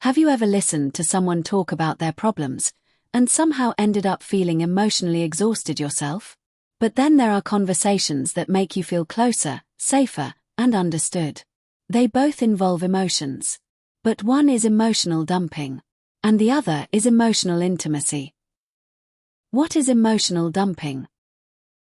Have you ever listened to someone talk about their problems and somehow ended up feeling emotionally exhausted yourself? But then there are conversations that make you feel closer, safer, and understood. They both involve emotions. But one is emotional dumping, and the other is emotional intimacy. What is emotional dumping?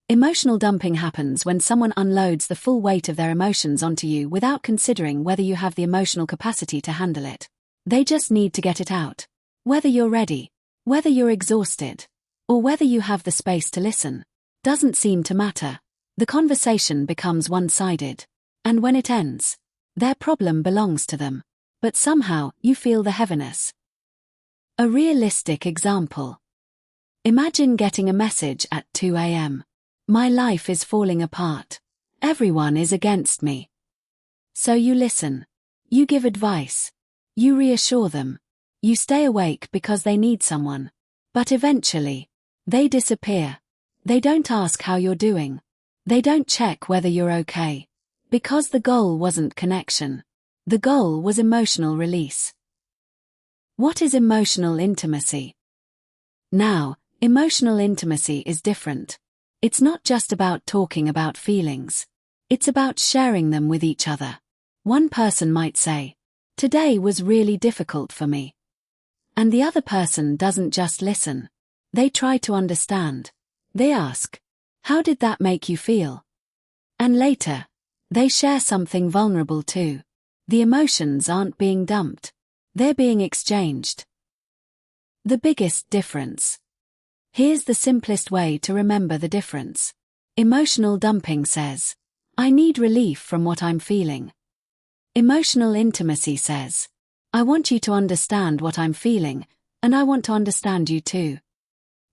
Emotional dumping happens when someone unloads the full weight of their emotions onto you without considering whether you have the emotional capacity to handle it. They just need to get it out. Whether you're ready, whether you're exhausted, or whether you have the space to listen, doesn't seem to matter. The conversation becomes one-sided. And when it ends, their problem belongs to them. But somehow, you feel the heaviness. A realistic example. Imagine getting a message at 2 a.m. My life is falling apart. Everyone is against me. So you listen. You give advice. You reassure them. You stay awake because they need someone. But eventually, they disappear. They don't ask how you're doing. They don't check whether you're okay. Because the goal wasn't connection. The goal was emotional release. What is emotional intimacy? Now, emotional intimacy is different. It's not just about talking about feelings. It's about sharing them with each other. One person might say, "Today was really difficult for me." And the other person doesn't just listen. They try to understand. They ask, "How did that make you feel?" And later, they share something vulnerable too. The emotions aren't being dumped. They're being exchanged. The biggest difference. Here's the simplest way to remember the difference. Emotional dumping says, "I need relief from what I'm feeling." Emotional intimacy says, "I want you to understand what I'm feeling, and I want to understand you too."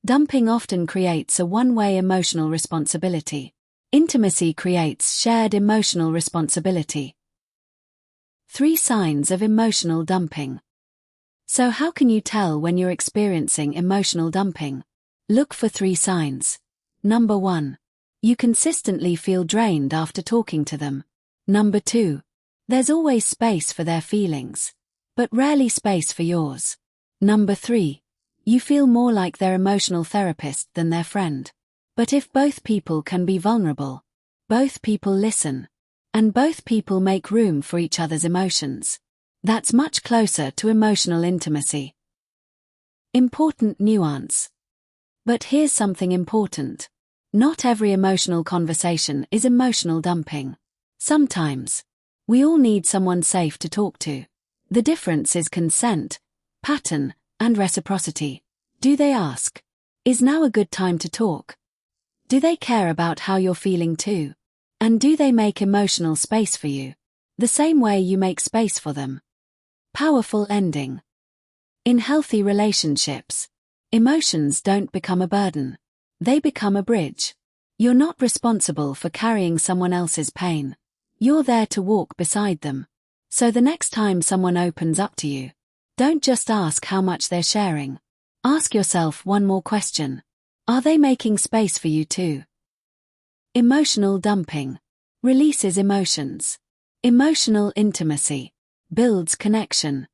Dumping often creates a one-way emotional responsibility. Intimacy creates shared emotional responsibility. 3 signs of emotional dumping. So how can you tell when you're experiencing emotional dumping? Look for 3 signs. Number 1. You consistently feel drained after talking to them. Number 2. There's always space for their feelings, but rarely space for yours. Number 3. You feel more like their emotional therapist than their friend. But if both people can be vulnerable, both people listen, and both people make room for each other's emotions, that's much closer to emotional intimacy. Important nuance. But here's something important. Not every emotional conversation is emotional dumping. Sometimes, we all need someone safe to talk to. The difference is consent, pattern, and reciprocity. Do they ask, "Is now a good time to talk?" Do they care about how you're feeling too? And do they make emotional space for you? The same way you make space for them. Powerful ending. In healthy relationships, emotions don't become a burden. They become a bridge. You're not responsible for carrying someone else's pain. You're there to walk beside them. So the next time someone opens up to you, don't just ask how much they're sharing. Ask yourself one more question. Are they making space for you too? Emotional dumping releases emotions. Emotional intimacy builds connection.